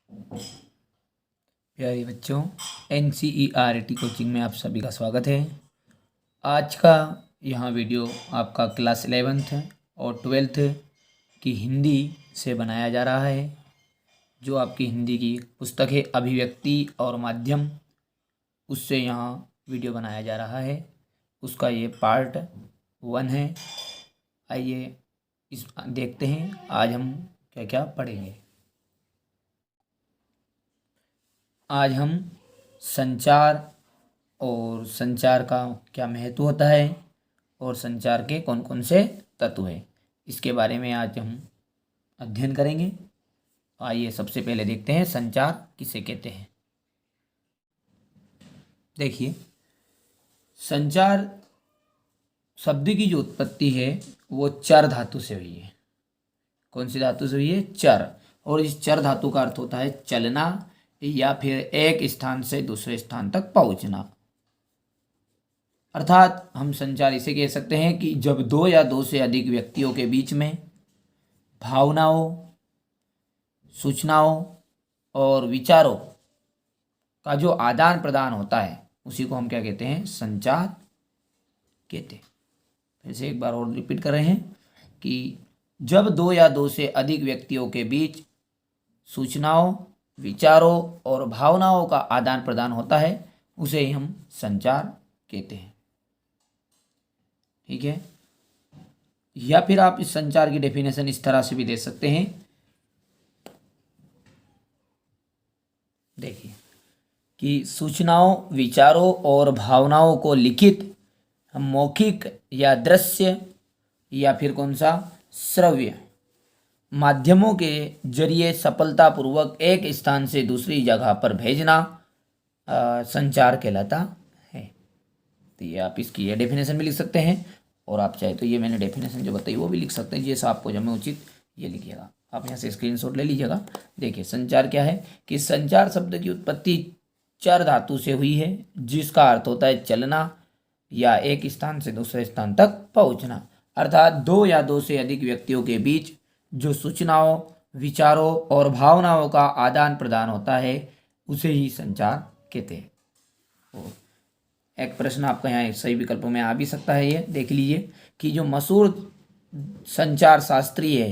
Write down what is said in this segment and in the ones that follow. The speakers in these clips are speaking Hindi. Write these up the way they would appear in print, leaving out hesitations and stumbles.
प्यारे बच्चों, NCERT कोचिंग में आप सभी का स्वागत है। आज का यहाँ वीडियो आपका क्लास 11th और 12th की हिंदी से बनाया जा रहा है। जो आपकी हिंदी की पुस्तक है अभिव्यक्ति और माध्यम, उससे यहाँ वीडियो बनाया जा रहा है। उसका ये पार्ट 1 है। आइए इस देखते हैं आज हम क्या क्या पढ़ेंगे। आज हम संचार और संचार का क्या महत्व होता है और संचार के कौन कौन से तत्व हैं, इसके बारे में आज हम अध्ययन करेंगे। आइए सबसे पहले देखते हैं संचार किसे कहते हैं। देखिए, संचार शब्द की जो उत्पत्ति है वो चर धातु से हुई है। कौन सी धातु से हुई है? चर। और इस चर धातु का अर्थ होता है चलना या फिर एक स्थान से दूसरे स्थान तक पहुंचना। अर्थात हम संचार इसे कह सकते हैं कि जब दो या दो से अधिक व्यक्तियों के बीच में भावनाओं, सूचनाओं और विचारों का जो आदान प्रदान होता है उसी को हम क्या कहते हैं? संचार कहते हैं। फिर से एक बार और रिपीट कर रहे हैं कि जब दो या दो से अधिक व्यक्तियों के बीच सूचनाओं, विचारों और भावनाओं का आदान प्रदान होता है उसे ही हम संचार कहते हैं। ठीक है। या फिर आप इस संचार की डेफिनेशन इस तरह से भी दे सकते हैं। देखिए कि सूचनाओं, विचारों और भावनाओं को लिखित, मौखिक या दृश्य या फिर कौन सा श्रव्य माध्यमों के जरिए सफलतापूर्वक एक स्थान से दूसरी जगह पर भेजना संचार कहलाता है। तो ये आप इसकी ये डेफिनेशन भी लिख सकते हैं और आप चाहे तो ये मैंने डेफिनेशन जो बताई वो भी लिख सकते हैं, जैसा आपको जब में उचित ये लिखिएगा। आप यहाँ से स्क्रीनशॉट ले लीजिएगा। देखिए संचार क्या है कि संचार शब्द की उत्पत्ति चर धातु से हुई है, जिसका अर्थ होता है चलना या एक स्थान से दूसरे स्थान तक पहुँचना। अर्थात दो या दो से अधिक व्यक्तियों के बीच जो सूचनाओं, विचारों और भावनाओं का आदान प्रदान होता है उसे ही संचार कहते हैं। एक प्रश्न आपका यहाँ सही विकल्पों में आ भी सकता है। ये देख लीजिए कि जो मशहूर संचार शास्त्री है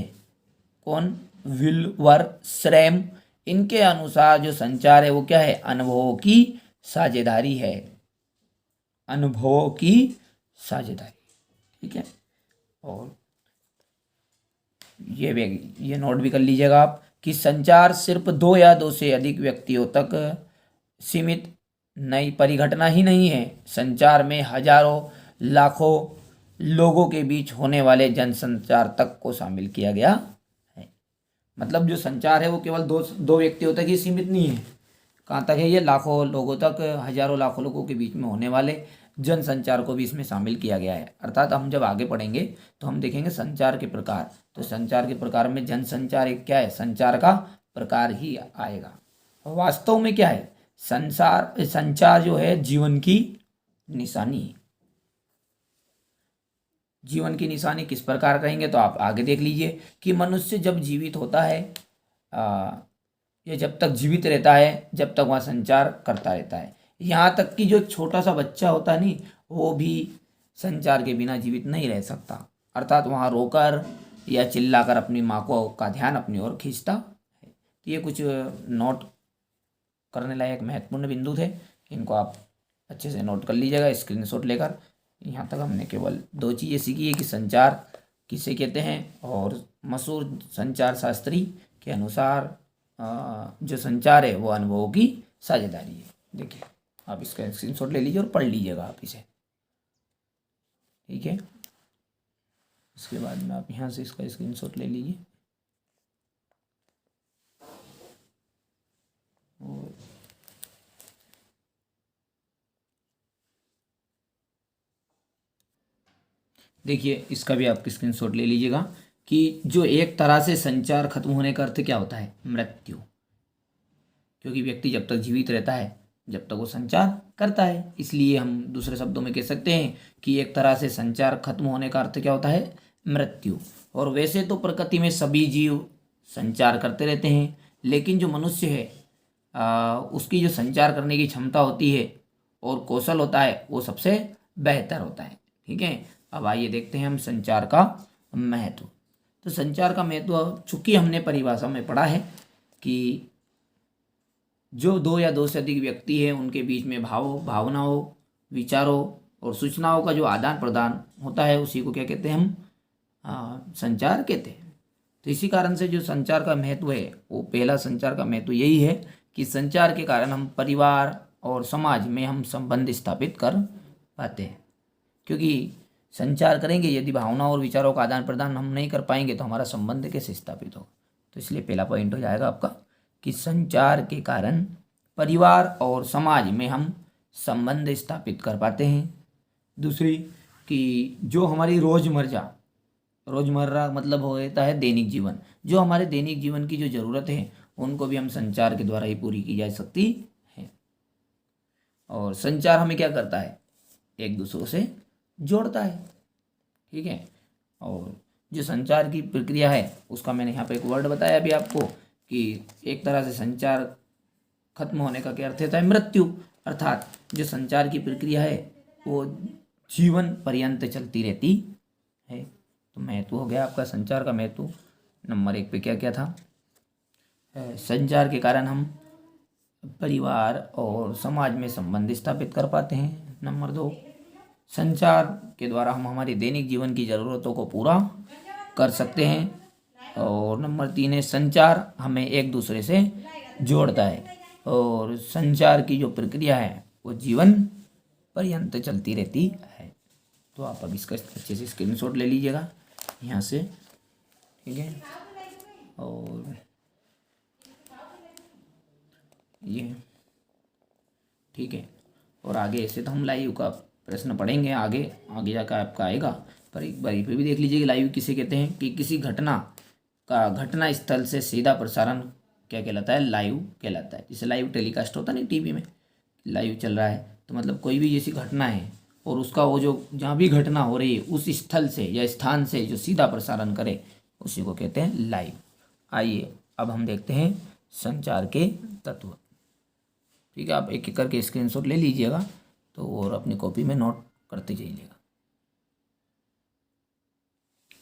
कौन? विल्बर श्रैम। इनके अनुसार जो संचार है वो क्या है? अनुभवों की साझेदारी है। अनुभवों की साझेदारी। ठीक है। और ये नोट भी कर लीजिएगा आप कि संचार सिर्फ दो या दो से अधिक व्यक्तियों तक सीमित नई परिघटना ही नहीं है। संचार में हजारों, लाखों लोगों के बीच होने वाले जनसंचार तक को शामिल किया गया है। मतलब जो संचार है वो केवल दो व्यक्तियों तक ही सीमित नहीं है। कहाँ तक है ये? लाखों लोगों तक, हजारों लाखों लोगों के बीच में होने वाले जनसंचार को भी इसमें शामिल किया गया है। अर्थात हम जब आगे पढ़ेंगे तो हम देखेंगे संचार के प्रकार। तो संचार के प्रकार में जनसंचार एक क्या है? संचार का प्रकार ही आएगा। वास्तव में क्या है? संचार जो है जीवन की निशानी। जीवन की निशानी किस प्रकार कहेंगे तो आप आगे देख लीजिए कि मनुष्य जब जीवित होता है या जब तक जीवित रहता है, जब तक वह संचार करता रहता है। यहाँ तक कि जो छोटा सा बच्चा होता है नहीं, वो भी संचार के बिना जीवित नहीं रह सकता। अर्थात वहाँ रोकर या चिल्लाकर अपनी माँ को का ध्यान अपनी ओर खींचता है। तो ये कुछ नोट करने लायक महत्वपूर्ण बिंदु थे, इनको आप अच्छे से नोट कर लीजिएगा स्क्रीनशॉट लेकर। यहाँ तक हमने केवल दो चीज़ें सीखी है कि संचार किसे कहते हैं और मशहूर संचार शास्त्री के अनुसार जो संचार है वो अनुभवों की साझेदारी है। देखिए आप इसका स्क्रीनशॉट ले लीजिए और पढ़ लीजिएगा आप इसे। ठीक है। इसके बाद में आप यहाँ से इसका स्क्रीनशॉट ले लीजिए और देखिए इसका भी आप स्क्रीनशॉट ले लीजिएगा कि जो एक तरह से संचार खत्म होने का अर्थ क्या होता है? मृत्यु। क्योंकि व्यक्ति जब तक जीवित रहता है, जब तक वो संचार करता है, इसलिए हम दूसरे शब्दों में कह सकते हैं कि एक तरह से संचार खत्म होने का अर्थ क्या होता है? मृत्यु। और वैसे तो प्रकृति में सभी जीव संचार करते रहते हैं, लेकिन जो मनुष्य है उसकी जो संचार करने की क्षमता होती है और कौशल होता है वो सबसे बेहतर होता है। ठीक है, अब आइए देखते हैं हम संचार का महत्व। तो संचार का महत्व चूंकि हमने परिभाषा में पढ़ा है कि जो दो या दो से अधिक व्यक्ति है उनके बीच में भावनाओं, विचारों और सूचनाओं का जो आदान प्रदान होता है उसी को क्या कहते हैं हम, संचार कहते हैं। तो इसी कारण से जो संचार का महत्व है वो पहला संचार का महत्व यही है कि संचार के कारण हम परिवार और समाज में हम संबंध स्थापित कर पाते हैं। क्योंकि संचार करेंगे, यदि भावनाओं और विचारों का आदान प्रदान हम नहीं कर पाएंगे तो हमारा संबंध कैसे स्थापित होगा। तो इसलिए पहला पॉइंट हो जाएगा आपका कि संचार के कारण परिवार और समाज में हम संबंध स्थापित कर पाते हैं। दूसरी कि जो हमारी रोजमर्रा मतलब होता है दैनिक जीवन, जो हमारे दैनिक जीवन की जो ज़रूरत है उनको भी हम संचार के द्वारा ही पूरी की जा सकती है। और संचार हमें क्या करता है, एक दूसरों से जोड़ता है। ठीक है, और जो संचार की प्रक्रिया है उसका मैंने यहाँ पे एक वर्ड बताया अभी आपको कि एक तरह से संचार खत्म होने का क्या अर्थ होता है, मृत्यु। अर्थात जो संचार की प्रक्रिया है वो जीवन पर्यंत चलती रहती है। तो महत्व हो गया आपका संचार का महत्व। नंबर 1 पे क्या क्या था, संचार के कारण हम परिवार और समाज में संबंध स्थापित कर पाते हैं। नंबर 2, संचार के द्वारा हम हमारे दैनिक जीवन की ज़रूरतों को पूरा कर सकते हैं। और नंबर 3 है, संचार हमें एक दूसरे से जोड़ता है और संचार की जो प्रक्रिया है वो जीवन पर्यंत चलती रहती है। तो आप अब इसका अच्छे से स्क्रीनशॉट ले लीजिएगा यहाँ से। ठीक है, और ये ठीक है, और आगे ऐसे तो हम लाइव का प्रश्न पढ़ेंगे, आगे जाकर आपका आएगा। पर एक बार फिर भी देख लीजिए कि लाइव किसे कहते हैं कि किसी घटना का घटना स्थल से सीधा प्रसारण क्या कहलाता है, लाइव कहलाता है। जैसे लाइव टेलीकास्ट होता नहीं टीवी में, लाइव चल रहा है तो मतलब कोई भी जैसी घटना है और उसका वो जो जहाँ भी घटना हो रही है उस स्थल से या स्थान से जो सीधा प्रसारण करे उसी को कहते हैं लाइव। आइए अब हम देखते हैं संचार के तत्व। ठीक है, आप एक एक करके स्क्रीनशॉट ले लीजिएगा तो और अपनी कॉपी में नोट करते जाइएगा।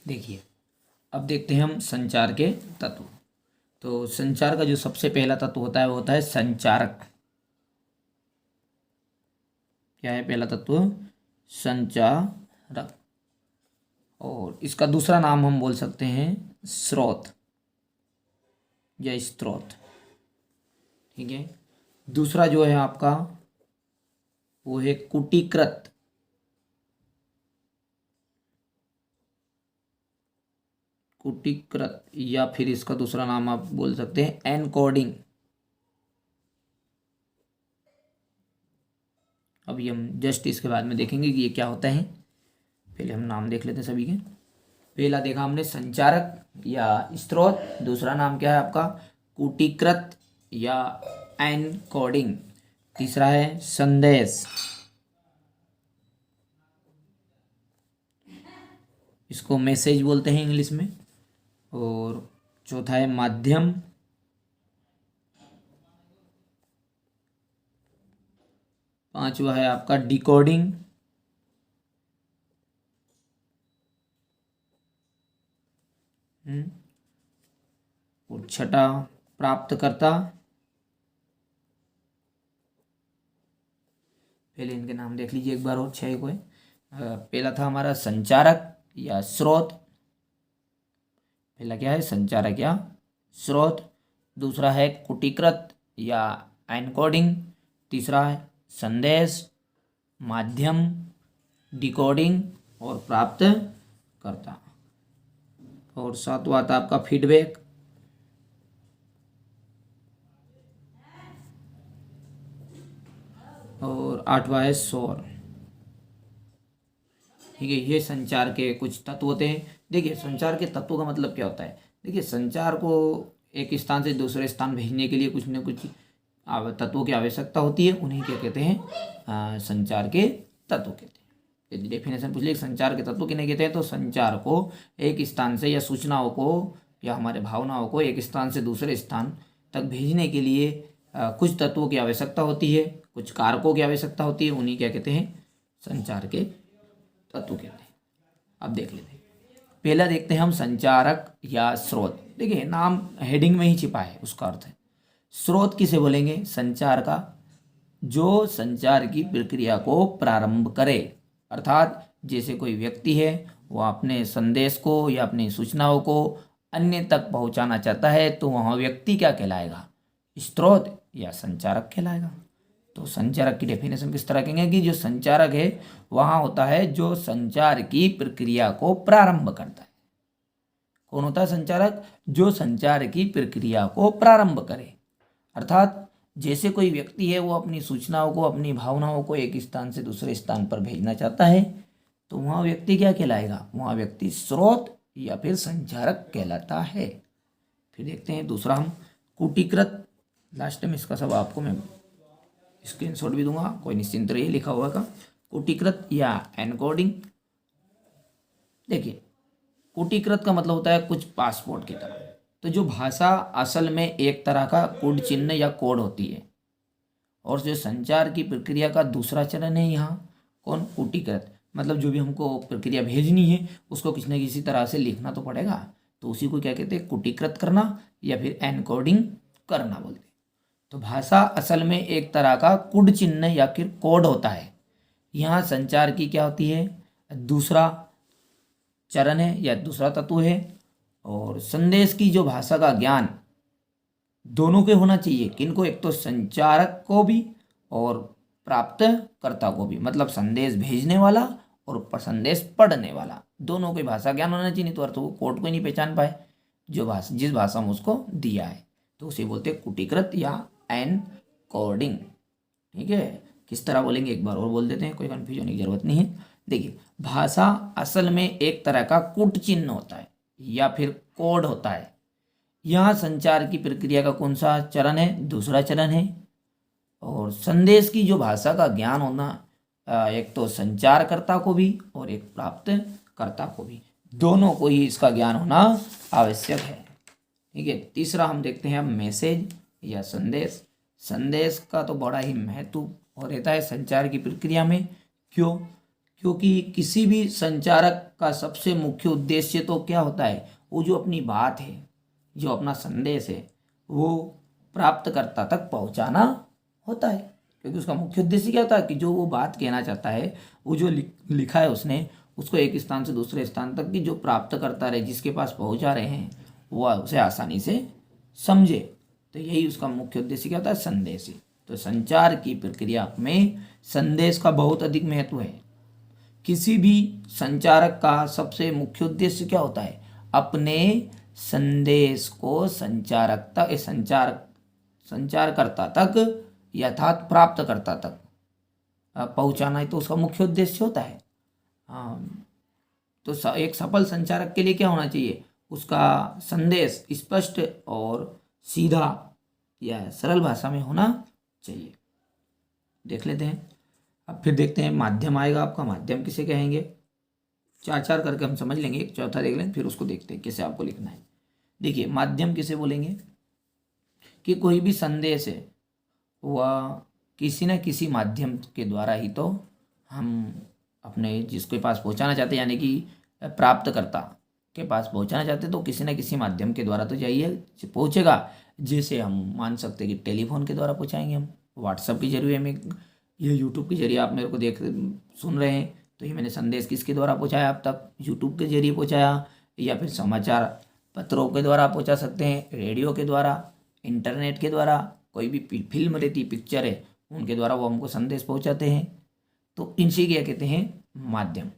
देखिए अब देखते हैं हम संचार के तत्व। तो संचार का जो सबसे पहला तत्व होता है वो होता है संचारक। क्या है पहला तत्व, संचारक। और इसका दूसरा नाम हम बोल सकते हैं स्रोत या स्रोत। ठीक है, दूसरा जो है आपका वो है कूटीकृत। कूटीकृत या फिर इसका दूसरा नाम आप बोल सकते हैं एनकोडिंग। अभी हम जस्ट इसके बाद में देखेंगे कि ये क्या होता है। पहले हम नाम देख लेते हैं सभी के। पहला देखा हमने संचारक या स्रोत, दूसरा नाम क्या है आपका कूटीकृत या एनकोडिंग, तीसरा है संदेश, इसको मैसेज बोलते हैं इंग्लिश में, और चौथा है माध्यम, पांचवा है आपका डिकोडिंग, और छठा प्राप्तकर्ता। पहले इनके नाम देख लीजिए एक बार और, छह को है। पहला था हमारा संचारक या स्रोत, पहला क्या है संचारक या स्रोत, दूसरा है कूटीकृत या एनकोडिंग, तीसरा है संदेश, माध्यम, डिकोडिंग और प्राप्तकर्ता, और सातवां था आपका फीडबैक, और आठवां है शोर। ठीक है, ये संचार के कुछ तत्व होते हैं। देखिए संचार के तत्व का मतलब क्या होता है। देखिए संचार को एक स्थान से दूसरे स्थान भेजने के लिए कुछ न कुछ तत्वों की आवश्यकता होती है, उन्हें क्या कहते हैं, संचार के तत्व कहते हैं। यदि डेफिनेशन पूछ ले संचार के तत्व किन्हें कहते हैं, तो संचार को एक स्थान से या सूचनाओं को या हमारे भावनाओं को एक स्थान से दूसरे स्थान तक भेजने के लिए कुछ तत्वों की आवश्यकता होती है, कुछ कारकों की आवश्यकता होती है, उन्हीं क्या कहते हैं, संचार के तत्व कहते हैं। अब देख लेते हैं, पहला देखते हैं हम संचारक या स्रोत। देखिए नाम हेडिंग में ही छिपा है, उसका अर्थ है स्रोत किसे बोलेंगे, संचार का जो संचार की प्रक्रिया को प्रारंभ करे। अर्थात जैसे कोई व्यक्ति है, वह अपने संदेश को या अपनी सूचनाओं को अन्य तक पहुंचाना चाहता है, तो वह व्यक्ति क्या कहलाएगा, स्रोत या संचारक कहलाएगा। तो संचारक की डेफिनेशन किस तरह कहेंगे कि जो संचारक है वहाँ होता है जो संचार की प्रक्रिया को प्रारंभ करता है। कौन होता है संचारक, जो संचार की प्रक्रिया को प्रारंभ करे। अर्थात जैसे कोई व्यक्ति है, वो अपनी सूचनाओं को, अपनी भावनाओं को एक स्थान से दूसरे स्थान पर भेजना चाहता है, तो वहाँ व्यक्ति क्या कहलाएगा, वहाँ व्यक्ति स्रोत या फिर संचारक कहलाता है। फिर देखते हैं दूसरा हम कूटीकृत। लास्ट में इसका सब आपको मैं स्क्रीनशॉट भी दूंगा, कोई निश्चिंत रहिए, लिखा हुआ का कूटीकृत या एनकोडिंग। देखिए कूटीकृत का मतलब होता है कुछ पासपोर्ट की तरह। तो जो भाषा असल में एक तरह का कोड चिन्ह या कोड होती है, और जो संचार की प्रक्रिया का दूसरा चरण है यहाँ कौन, कूटीकृत। मतलब जो भी हमको प्रक्रिया भेजनी है उसको किसी न किसी तरह से लिखना तो पड़ेगा, तो उसी को क्या कहते हैं, कूटीकृत करना या फिर एनकोडिंग करना बोलते हैं। तो भाषा असल में एक तरह का कोड चिन्ह या फिर कोड होता है। यहाँ संचार की क्या होती है, दूसरा चरण है या दूसरा तत्व है। और संदेश की जो भाषा का ज्ञान दोनों के होना चाहिए, किनको, एक तो संचारक को भी और प्राप्तकर्ता को भी, मतलब संदेश भेजने वाला और संदेश पढ़ने वाला, दोनों को भाषा ज्ञान होना चाहिए, नहीं तो अर्थ वो कोड को ही नहीं पहचान पाए जो भाषा, जिस भाषा में उसको दिया है। तो उसे बोलते हैं कूटीकृत या एनकोडिंग। ठीक है, किस तरह बोलेंगे एक बार और बोल देते हैं, कोई कन्फ्यूजन की जरूरत नहीं है। देखिए भाषा असल में एक तरह का कूट चिन्ह होता है या फिर कोड होता है। यहाँ संचार की प्रक्रिया का कौन सा चरण है, दूसरा चरण है। और संदेश की जो भाषा का ज्ञान होना, एक तो संचारकर्ता को भी और एक प्राप्तकर्ता को भी, दोनों को ही इसका ज्ञान होना आवश्यक है। ठीक है, तीसरा हम देखते हैं अब मैसेज या संदेश। संदेश का तो बड़ा ही महत्व और रहता है संचार की प्रक्रिया में। क्यों, क्योंकि किसी भी संचारक का सबसे मुख्य उद्देश्य तो क्या होता है, वो जो अपनी बात है, जो अपना संदेश है, वो प्राप्तकर्ता तक पहुंचाना होता है। क्योंकि उसका मुख्य उद्देश्य क्या होता है कि जो वो बात कहना चाहता है, वो जो लिखा है उसने, उसको एक स्थान से दूसरे स्थान तक की जो प्राप्तकर्ता रहे, जिसके पास पहुंचा रहे हैं, वह उसे आसानी से समझे। तो यही उसका मुख्य उद्देश्य क्या होता है, संदेश। तो संचार की प्रक्रिया में संदेश का बहुत अधिक महत्व है। किसी भी संचारक का सबसे मुख्य उद्देश्य क्या होता है, अपने संदेश को संचारकर्ता तक यथार्थ प्राप्तकर्ता तक पहुंचाना ही तो उसका मुख्य उद्देश्य होता है। तो एक सफल संचारक के लिए क्या होना चाहिए, उसका संदेश स्पष्ट और सीधा या सरल भाषा में होना चाहिए। देख लेते हैं, अब फिर देखते हैं माध्यम आएगा आपका। माध्यम किसे कहेंगे, चार चार करके हम समझ लेंगे, एक चौथा देख लें, फिर उसको देखते हैं कैसे आपको लिखना है। देखिए माध्यम किसे बोलेंगे कि कोई भी संदेश है वह किसी न किसी माध्यम के द्वारा ही तो हम अपने जिसके पास पहुंचाना चाहते हैं, यानी कि प्राप्तकर्ता के पास पहुंचाना चाहते हैं, तो किसी न किसी माध्यम के द्वारा तो चाहिए पहुंचेगा। जैसे हम मान सकते हैं कि टेलीफोन के द्वारा पहुंचाएंगे, हम व्हाट्सएप के जरिए में, ये यूट्यूब के जरिए आप मेरे को सुन रहे हैं, तो ये मैंने संदेश किसके द्वारा पहुंचाया आप तक, यूट्यूब के जरिए पहुंचाया, या फिर समाचार पत्रों के द्वारा पहुंचा सकते हैं, रेडियो के द्वारा, इंटरनेट के द्वारा, कोई भी फिल्म रहती, पिक्चर है, उनके द्वारा वो हमको संदेश पहुंचाते हैं। तो इनसे क्या कहते हैं, माध्यम।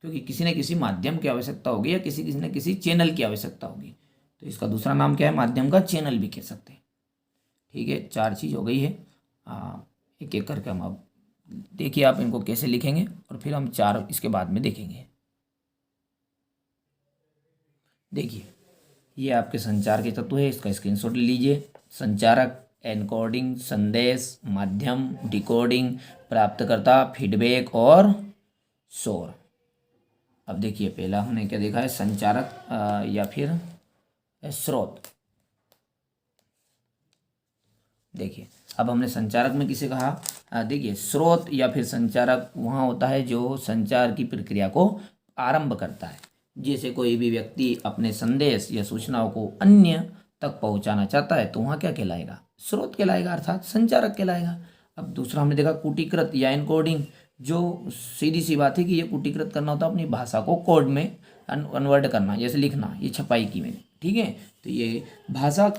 क्योंकि किसी न किसी माध्यम की आवश्यकता होगी या किसी न किसी चैनल की आवश्यकता होगी, तो इसका दूसरा नाम क्या है, माध्यम का चैनल भी कह सकते हैं। ठीक है, चार चीज़ हो गई है। एक एक करके हम अब देखिए आप इनको कैसे लिखेंगे, और फिर हम चार इसके बाद में देखेंगे। देखिए ये आपके संचार के तत्व है, इसका स्क्रीनशॉट ले लीजिए। संचारक, एनकोडिंग, संदेश, माध्यम, डिकोडिंग, प्राप्तकर्ता, फीडबैक और शोर। अब देखिए पहला हमने क्या देखा है, संचारक या फिर स्रोत। देखिए अब हमने संचारक में किसे कहा, देखिए स्रोत या फिर संचारक वहाँ होता है जो संचार की प्रक्रिया को आरंभ करता है। जैसे कोई भी व्यक्ति अपने संदेश या सूचनाओं को अन्य तक पहुंचाना चाहता है तो वहाँ क्या कहलाएगा, स्रोत कहलाएगा, अर्थात संचारक कहलाएगा। अब दूसरा हमने देखा कूटीकृत या एनकोडिंग, जो सीधी सी बात है कि ये कूटीकृत करना होता है अपनी भाषा को कोड में कन्वर्ट करना, जैसे लिखना, ये छपाई की मैंने, ठीक है। तो ये भाषा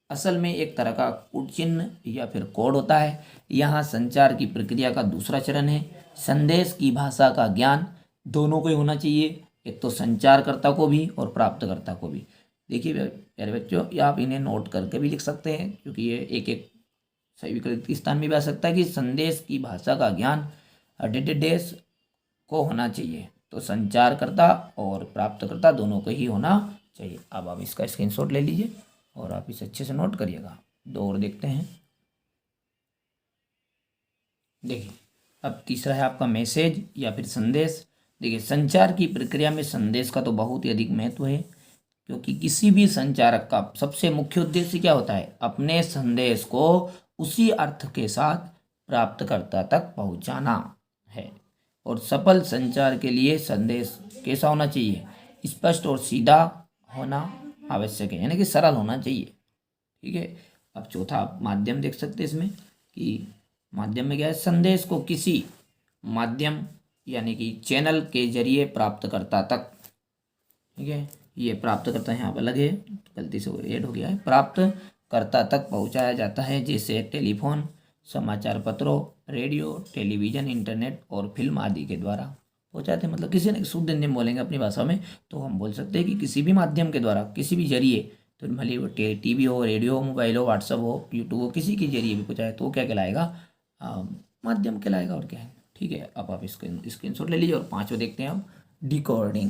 असल में एक तरह का कूट चिन्ह या फिर कोड होता है। यहाँ संचार की प्रक्रिया का दूसरा चरण है संदेश की भाषा का ज्ञान दोनों को ही होना चाहिए, एक तो संचारकर्ता को भी और प्राप्तकर्ता को भी। देखिए प्यारे बच्चों, ये आप इन्हें नोट करके भी लिख सकते हैं क्योंकि ये एक एक सही विकल्प स्थान में भी आ सकता है कि संदेश की भाषा का ज्ञान डेश को होना चाहिए। तो संचारकर्ता और प्राप्तकर्ता दोनों को ही होना चाहिए। अब आप इसका स्क्रीनशॉट ले लीजिए और आप इसे अच्छे से नोट करिएगा। दो और देखते हैं। देखिए अब तीसरा है आपका मैसेज या फिर संदेश। देखिए संचार की प्रक्रिया में संदेश का तो बहुत ही अधिक महत्व है क्योंकि किसी भी संचारक का सबसे मुख्य उद्देश्य क्या होता है, अपने संदेश को उसी अर्थ के साथ प्राप्तकर्ता तक पहुंचाना है। और सफल संचार के लिए संदेश कैसा होना चाहिए, स्पष्ट और सीधा होना आवश्यक है, यानी कि सरल होना चाहिए, ठीक है। अब चौथा आप माध्यम देख सकते हैं इसमें कि माध्यम में क्या है, संदेश को किसी माध्यम यानी कि चैनल के जरिए प्राप्तकर्ता तक, ठीक है, ये प्राप्तकर्ता यहाँ पर अलग है, गलती से ऐड हो गया है, प्राप्तकर्ता तक पहुँचाया जाता है, जैसे टेलीफोन, समाचार पत्रों, रेडियो, टेलीविज़न, इंटरनेट और फिल्म आदि के द्वारा पहुँचाते हैं। मतलब किसी ने शुद्ध हिंदी में बोलेंगे अपनी भाषा में तो हम बोल सकते हैं कि किसी भी माध्यम के द्वारा, किसी भी जरिए, तो भले वो टीवी हो, रेडियो हो, मोबाइल हो, व्हाट्सअप हो, यूट्यूब हो, किसी के जरिए भी पहुँचाए तो क्या कहलाएगा, माध्यम कहलाएगा। और क्या है, ठीक है। अब आप स्क्रीनशॉट ले लीजिए। और पाँचवा देखते हैं हम, डिकोडिंग।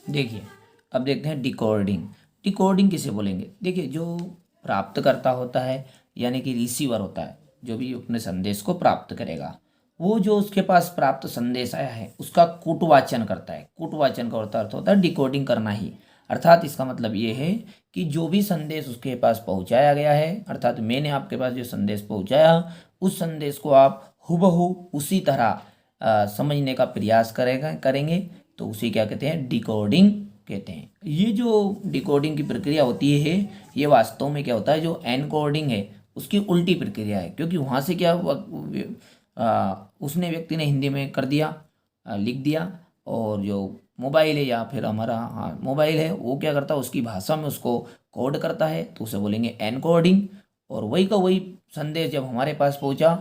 देखिए अब देखते हैं डिकोडिंग। डिकोडिंग किसे बोलेंगे, देखिए जो प्राप्तकर्ता होता है यानी कि रिसीवर होता है, जो भी अपने संदेश को प्राप्त करेगा, वो जो उसके पास प्राप्त संदेश आया है उसका कूटवाचन करता है। कूटवाचन का अर्थ होता है डिकोडिंग करना ही। अर्थात इसका मतलब ये है कि जो भी संदेश उसके पास पहुंचाया गया है, अर्थात मैंने आपके पास जो संदेश पहुंचाया उस संदेश को आप हुबहू उसी तरह समझने का प्रयास करेंगे तो उसे क्या कहते हैं, डिकोडिंग कहते हैं। ये जो डिकोडिंग की प्रक्रिया होती है ये वास्तव में क्या होता है, जो एनकोडिंग है उसकी उल्टी प्रक्रिया है। क्योंकि वहाँ से क्या उसने व्यक्ति ने हिंदी में कर दिया, लिख दिया, और जो मोबाइल है या फिर हमारा मोबाइल है वो क्या करता है, उसकी भाषा में उसको कोड करता है, तो उसे बोलेंगे एनकोडिंग। और वही का वही संदेश जब हमारे पास पहुंचा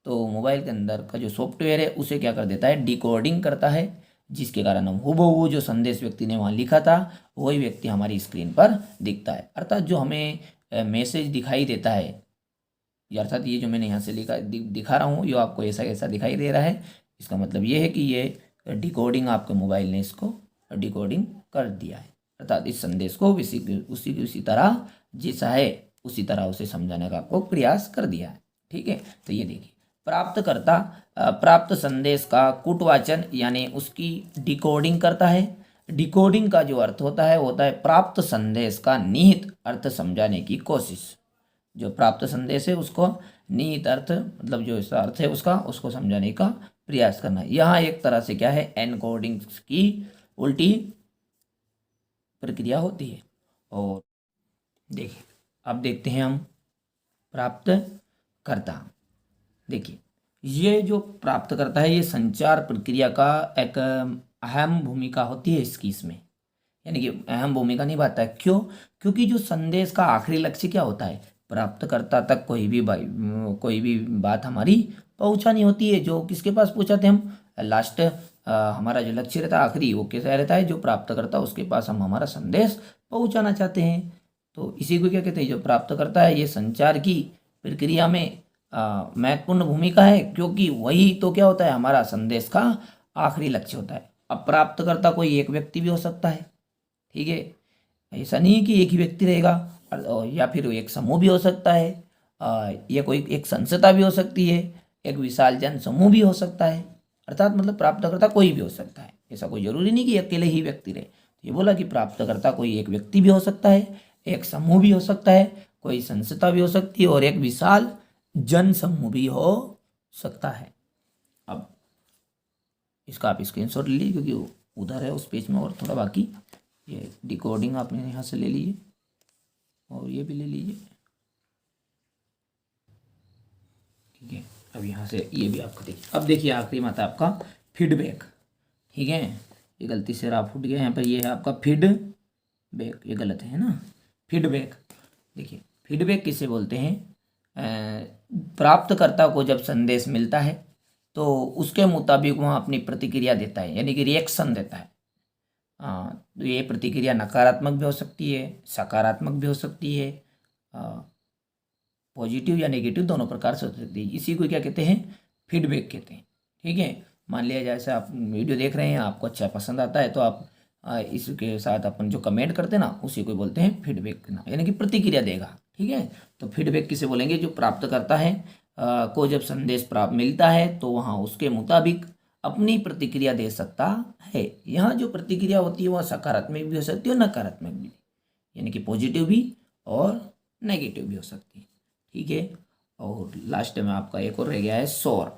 तो मोबाइल के अंदर का जो सॉफ्टवेयर है उसे क्या कर देता है, डिकोडिंग करता है, जिसके कारण हम हुबहू जो संदेश व्यक्ति ने वहाँ लिखा था वही व्यक्ति हमारी स्क्रीन पर दिखता है। अर्थात जो हमें मैसेज दिखाई देता है, अर्थात ये जो मैंने यहाँ से लिखा दिखा रहा हूँ ये आपको ऐसा ऐसा दिखाई दे रहा है, इसका मतलब ये है कि ये डिकोडिंग आपके मोबाइल ने इसको डिकोडिंग कर दिया है। अर्थात इस संदेश को उसी तरह जैसा है उसी तरह उसे समझाने का आपको प्रयास कर दिया है, ठीक है। तो ये देखिए प्राप्तकर्ता प्राप्त संदेश का कूटवाचन यानी उसकी डिकोडिंग करता है। डिकोडिंग का जो अर्थ होता है वो होता है प्राप्त संदेश का निहित अर्थ समझाने की कोशिश। जो प्राप्त संदेश है उसको निहित अर्थ मतलब जो इसका अर्थ है उसको समझाने का प्रयास करना है। यहाँ एक तरह से क्या है, एनकोडिंग की उल्टी प्रक्रिया होती है। और देखिए अब देखते हैं हम प्राप्तकर्ता। देखिए ये जो प्राप्तकर्ता है ये संचार प्रक्रिया का एक अहम भूमिका होती है इसमें, यानी कि अहम भूमिका निभाता है। क्यों? क्योंकि जो संदेश का आखिरी लक्ष्य क्या होता है, प्राप्तकर्ता तक कोई भी बात हमारी पहुंचानी होती है। जो किसके पास पहुंचाते हम, लास्ट हमारा जो लक्ष्य रहता है आखिरी वो कैसा रहता है, जो प्राप्तकर्ता उसके पास हम हमारा संदेश पहुंचाना चाहते हैं। तो इसी को क्या कहते हैं, जो प्राप्तकर्ता है ये संचार की प्रक्रिया में महत्वपूर्ण भूमिका है, क्योंकि वही तो क्या होता है, हमारा संदेश का आखिरी लक्ष्य होता है। अब प्राप्तकर्ता कोई एक व्यक्ति भी हो सकता है, ठीक है, ऐसा नहीं है कि एक ही व्यक्ति रहेगा, या फिर एक समूह भी हो सकता है, या कोई एक संस्था भी हो सकती है, एक विशाल जन समूह भी हो सकता है। अर्थात मतलब प्राप्तकर्ता कोई भी हो सकता है, ऐसा कोई जरूरी नहीं कि अकेले ही व्यक्ति रहे। ये बोला कि प्राप्तकर्ता कोई एक व्यक्ति भी हो सकता है, एक समूह भी हो सकता है, कोई संस्था भी हो सकती है और एक विशाल जन समूह भी हो सकता है। अब इसका आप स्क्रीनशॉट ले लीजिए क्योंकि वो उधर है उस पेज में और थोड़ा बाकी। ये डिकोडिंग आपने यहाँ से ले लीजिए और ये भी ले लीजिए, ठीक है। अब यहाँ से ये भी आपका देखिए। अब देखिए आखिरी में आता है आपका फीडबैक, ठीक है। ये गलती से रहा फूट गया यहाँ पर, ये है आपका फीडबैक, ये गलत है ना। फीडबैक, देखिए फीडबैक किसे बोलते हैं? प्राप्तकर्ता को जब संदेश मिलता है तो उसके मुताबिक वह अपनी प्रतिक्रिया देता है, यानी कि रिएक्शन देता है। तो ये प्रतिक्रिया नकारात्मक भी हो सकती है, सकारात्मक भी हो सकती है, पॉजिटिव या नेगेटिव दोनों प्रकार से हो सकती है। इसी को क्या कहते हैं? फीडबैक कहते हैं, ठीक है। मान लिया जैसे आप वीडियो देख रहे हैं, आपको अच्छा पसंद आता है तो आप इसके साथ अपन जो कमेंट करते हैं ना उसी को बोलते हैं फीडबैक ना, यानी कि प्रतिक्रिया देगा, ठीक है। तो फीडबैक किसे बोलेंगे? जो प्राप्त करता है को जब संदेश प्राप्त मिलता है तो वहाँ उसके मुताबिक अपनी प्रतिक्रिया दे सकता है। यहाँ जो प्रतिक्रिया होती है वह सकारात्मक भी हो सकती है और नकारात्मक भी, यानी कि पॉजिटिव भी और नेगेटिव भी हो सकती है, ठीक है। और लास्ट में आपका एक और रह गया है शोर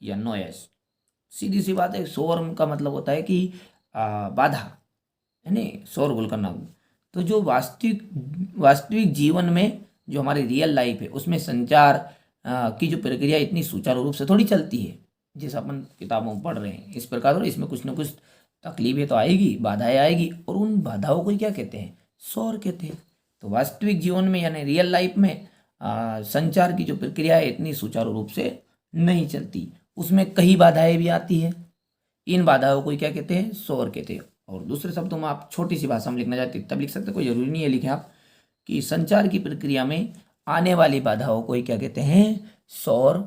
या नॉइस। सीधी सी बात है, शोर का मतलब होता है कि बाधा, है ना, शोरगुल करना। तो जो वास्तविक जीवन में जो हमारी रियल लाइफ है उसमें संचार की जो प्रक्रिया इतनी सुचारू रूप से थोड़ी चलती है जैसे अपन किताबों में पढ़ रहे हैं इस प्रकार, और इसमें कुछ ना कुछ तकलीफें तो आएगी, बाधाएं आएगी, और उन बाधाओं को क्या कहते हैं? शोर कहते हैं। तो वास्तविक जीवन में यानी रियल लाइफ में संचार की जो प्रक्रिया है इतनी सुचारू रूप से नहीं चलती, उसमें कई बाधाएं भी आती है। इन बाधाओं को क्या कहते हैं? शोर कहते हैं। और दूसरे शब्दों में आप छोटी सी भाषा में लिखना चाहते तब लिख सकते, कोई जरूरी नहीं है लिखें आप, कि संचार की प्रक्रिया में आने वाली बाधाओं को ही क्या कहते हैं? शोर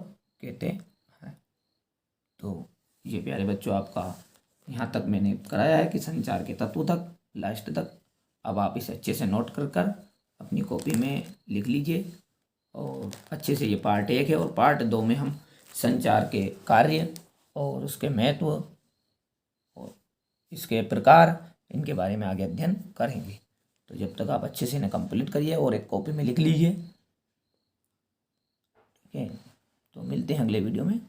कहते हैं। तो ये प्यारे बच्चों आपका यहाँ तक मैंने कराया है कि संचार के तत्व तक, लास्ट तक। अब आप इसे अच्छे से नोट कर कर अपनी कॉपी में लिख लीजिए और अच्छे से, ये पार्ट 1 है और पार्ट 2 में हम संचार के कार्य और उसके महत्व और इसके प्रकार, इनके बारे में आगे अध्ययन करेंगे। तो जब तक आप अच्छे से इन्हें कंप्लीट करिए और एक कॉपी में लिख लीजिए, ठीक है। तो मिलते हैं अगले वीडियो में।